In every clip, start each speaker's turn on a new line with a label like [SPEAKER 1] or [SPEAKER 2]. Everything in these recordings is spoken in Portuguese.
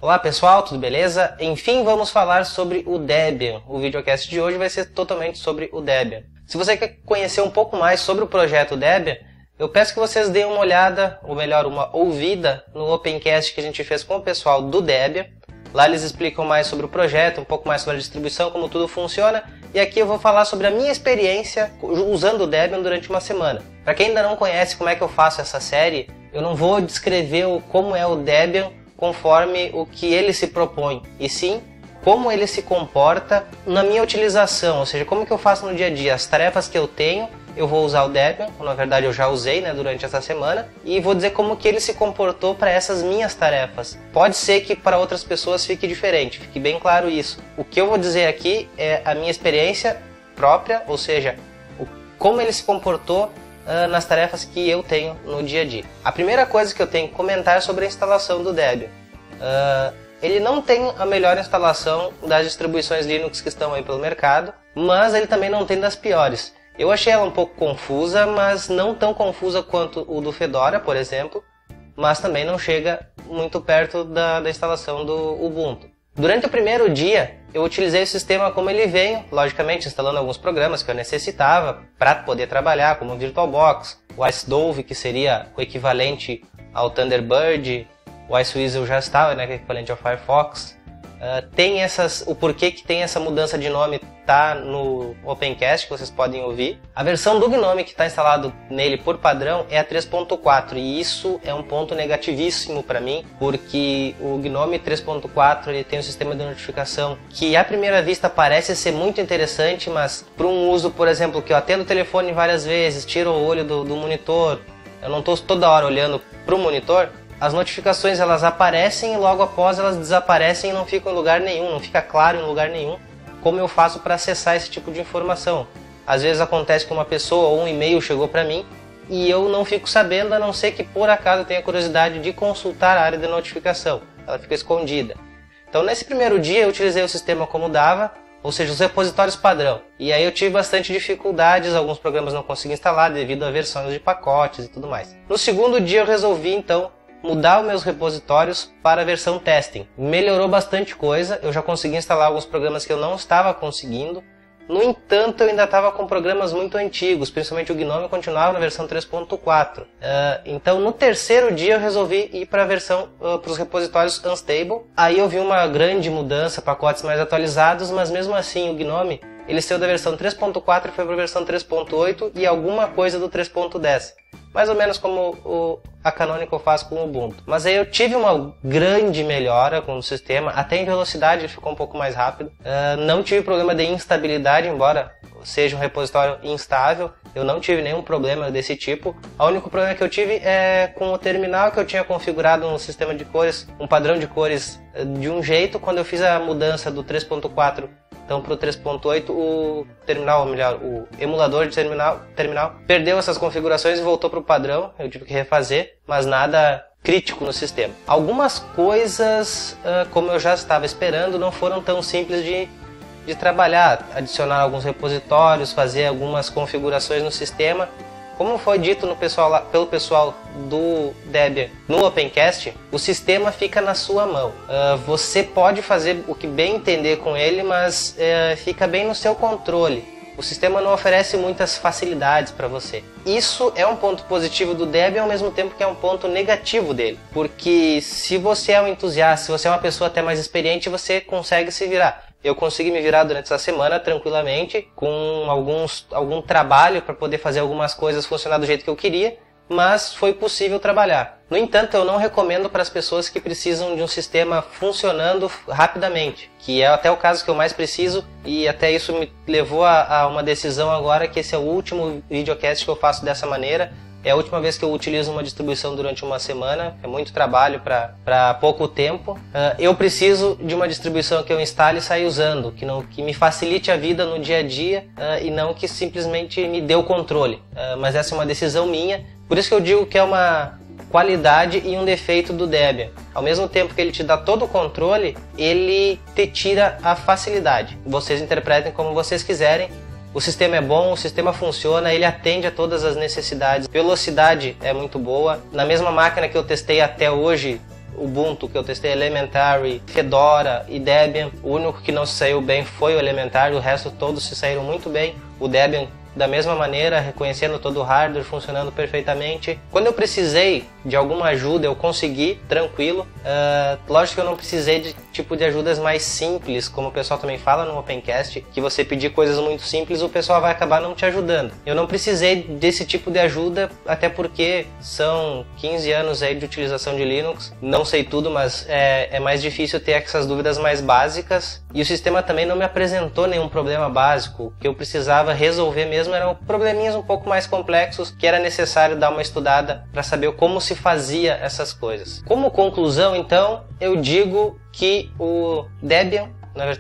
[SPEAKER 1] Olá pessoal, tudo beleza? Enfim, vamos falar sobre o Debian. O videocast de hoje vai ser totalmente sobre o Debian. Se você quer conhecer um pouco mais sobre o projeto Debian, eu peço que vocês deem uma olhada, ou melhor, uma ouvida no Opencast que a gente fez com o pessoal do Debian. Lá eles explicam mais sobre o projeto, um pouco mais sobre a distribuição, como tudo funciona. E aqui eu vou falar sobre a minha experiência usando o Debian durante uma semana. Para quem ainda não conhece como é que eu faço essa série, eu não vou descrever como é o Debian conforme o que ele se propõe, e sim como ele se comporta na minha utilização, ou seja, como que eu faço no dia a dia, as tarefas que eu tenho, eu vou usar o Debian, na verdade eu já usei durante essa semana, e vou dizer como que ele se comportou para essas minhas tarefas. Pode ser que para outras pessoas fique diferente, fique bem claro isso. O que eu vou dizer aqui é a minha experiência própria, ou seja, como ele se comportou nas tarefas que eu tenho no dia a dia. A primeira coisa que eu tenho que comentar é sobre a instalação do Debian. Ele não tem a melhor instalação das distribuições Linux que estão aí pelo mercado, mas ele também não tem das piores. Eu achei ela um pouco confusa, mas não tão confusa quanto o do Fedora, por exemplo, mas também não chega muito perto da instalação do Ubuntu. Durante o primeiro dia, eu utilizei o sistema como ele veio, logicamente instalando alguns programas que eu necessitava para poder trabalhar, como o VirtualBox, o IceDove, que seria o equivalente ao Thunderbird, o Iceweasel já estava, que é o equivalente ao Firefox. Tem o porquê que tem essa mudança de nome tá no Opencast, que vocês podem ouvir. A versão do GNOME que está instalado nele por padrão é a 3.4, e isso é um ponto negativíssimo para mim, porque o GNOME 3.4 ele tem um sistema de notificação que à primeira vista parece ser muito interessante, mas para um uso, por exemplo, que eu atendo o telefone várias vezes, tiro o olho do monitor, eu não estou toda hora olhando para o monitor, as notificações elas aparecem e logo após elas desaparecem e não ficam em lugar nenhum, não fica claro em lugar nenhum como eu faço para acessar esse tipo de informação. Às vezes acontece que uma pessoa ou um e-mail chegou para mim e eu não fico sabendo, a não ser que por acaso eu tenha curiosidade de consultar a área de notificação. Ela fica escondida. Então nesse primeiro dia eu utilizei o sistema como dava, ou seja, os repositórios padrão. E aí eu tive bastante dificuldades, alguns programas não consegui instalar devido a versões de pacotes e tudo mais. No segundo dia eu resolvi então mudar os meus repositórios para a versão testing. Melhorou bastante coisa, eu já consegui instalar alguns programas que eu não estava conseguindo. No entanto, eu ainda estava com programas muito antigos, principalmente o GNOME continuava na versão 3.4. Então, no terceiro dia, eu resolvi ir para a versão, para os repositórios Unstable. Aí eu vi uma grande mudança, pacotes mais atualizados, mas mesmo assim, o GNOME ele saiu da versão 3.4 e foi para a versão 3.8 e alguma coisa do 3.10. Mais ou menos como a Canonical faz com o Ubuntu. Mas aí eu tive uma grande melhora com o sistema, até em velocidade ele ficou um pouco mais rápido. Não tive problema de instabilidade, embora seja um repositório instável, eu não tive nenhum problema desse tipo. O único problema que eu tive é com o terminal, que eu tinha configurado um sistema de cores, um padrão de cores de um jeito. Quando eu fiz a mudança do 3.4 então para o 3.8 o terminal, ou melhor, o emulador de terminal perdeu essas configurações e voltou para o padrão, eu tive que refazer, mas nada crítico no sistema. Algumas coisas, como eu já estava esperando, não foram tão simples de trabalhar, adicionar alguns repositórios, fazer algumas configurações no sistema. Como foi dito pelo pessoal do Debian no Opencast, o sistema fica na sua mão. Você pode fazer o que bem entender com ele, mas fica bem no seu controle. O sistema não oferece muitas facilidades para você. Isso é um ponto positivo do Debian, ao mesmo tempo que é um ponto negativo dele. Porque se você é um entusiasta, se você é uma pessoa até mais experiente, você consegue se virar. Eu consegui me virar durante essa semana tranquilamente, com algum trabalho para poder fazer algumas coisas funcionar do jeito que eu queria, mas foi possível trabalhar. No entanto, eu não recomendo para as pessoas que precisam de um sistema funcionando rapidamente, que é até o caso que eu mais preciso, e até isso me levou a uma decisão agora, que esse é o último videocast que eu faço dessa maneira. É a última vez que eu utilizo uma distribuição durante uma semana, é muito trabalho para pouco tempo. Eu preciso de uma distribuição que eu instale e saia usando, que me facilite a vida no dia a dia e não que simplesmente me dê o controle. Mas essa é uma decisão minha, por isso que eu digo que é uma qualidade e um defeito do Debian. Ao mesmo tempo que ele te dá todo o controle, ele te tira a facilidade. Vocês interpretem como vocês quiserem. O sistema é bom, o sistema funciona, ele atende a todas as necessidades. Velocidade é muito boa. Na mesma máquina que eu testei até hoje, Ubuntu que eu testei, Elementary, Fedora e Debian. O único que não se saiu bem foi o Elementary, o resto todos se saíram muito bem. O Debian da mesma maneira, reconhecendo todo o hardware, funcionando perfeitamente. Quando eu precisei de alguma ajuda, eu consegui, tranquilo. Lógico que eu não precisei de tipo de ajudas mais simples, como o pessoal também fala no Opencast, que você pedir coisas muito simples, o pessoal vai acabar não te ajudando. Eu não precisei desse tipo de ajuda, até porque são 15 anos aí de utilização de Linux. Não sei tudo, mas é mais difícil ter essas dúvidas mais básicas. E o sistema também não me apresentou nenhum problema básico. O que eu precisava resolver mesmo eram probleminhas um pouco mais complexos, que era necessário dar uma estudada para saber como se fazia essas coisas. Como conclusão, então, eu digo que o Debian,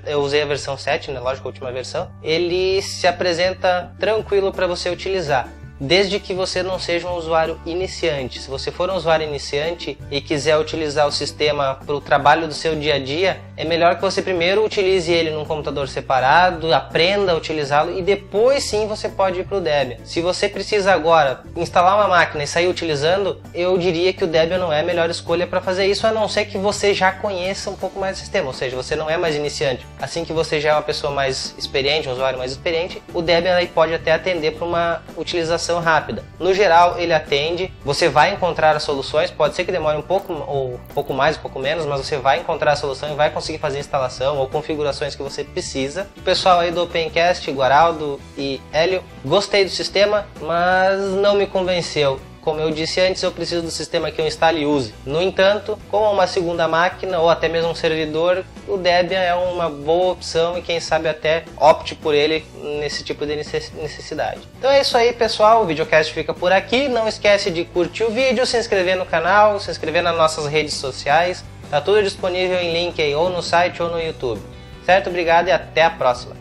[SPEAKER 1] eu usei a versão 7, né, lógico, a última versão, ele se apresenta tranquilo para você utilizar, desde que você não seja um usuário iniciante. Se você for um usuário iniciante e quiser utilizar o sistema para o trabalho do seu dia a dia, é melhor que você primeiro utilize ele num computador separado, aprenda a utilizá-lo e depois sim você pode ir para o Debian. Se você precisa agora instalar uma máquina e sair utilizando, eu diria que o Debian não é a melhor escolha para fazer isso, a não ser que você já conheça um pouco mais o sistema, ou seja, você não é mais iniciante. Assim que você já é uma pessoa mais experiente, um usuário mais experiente, o Debian aí pode até atender para uma utilização rápida. No geral, ele atende, você vai encontrar as soluções, pode ser que demore um pouco mais, um pouco menos, mas você vai encontrar a solução e vai conseguir fazer a instalação ou configurações que você precisa. O pessoal aí do Opencast, Guaraldo e Hélio, gostei do sistema, mas não me convenceu. Como eu disse antes, eu preciso do sistema que eu instale e use. No entanto, como uma segunda máquina ou até mesmo um servidor, o Debian é uma boa opção e quem sabe até opte por ele nesse tipo de necessidade. Então é isso aí, pessoal, o videocast fica por aqui. Não esquece de curtir o vídeo, se inscrever no canal, se inscrever nas nossas redes sociais. Tá tudo disponível em link aí, ou no site ou no YouTube. Certo? Obrigado e até a próxima.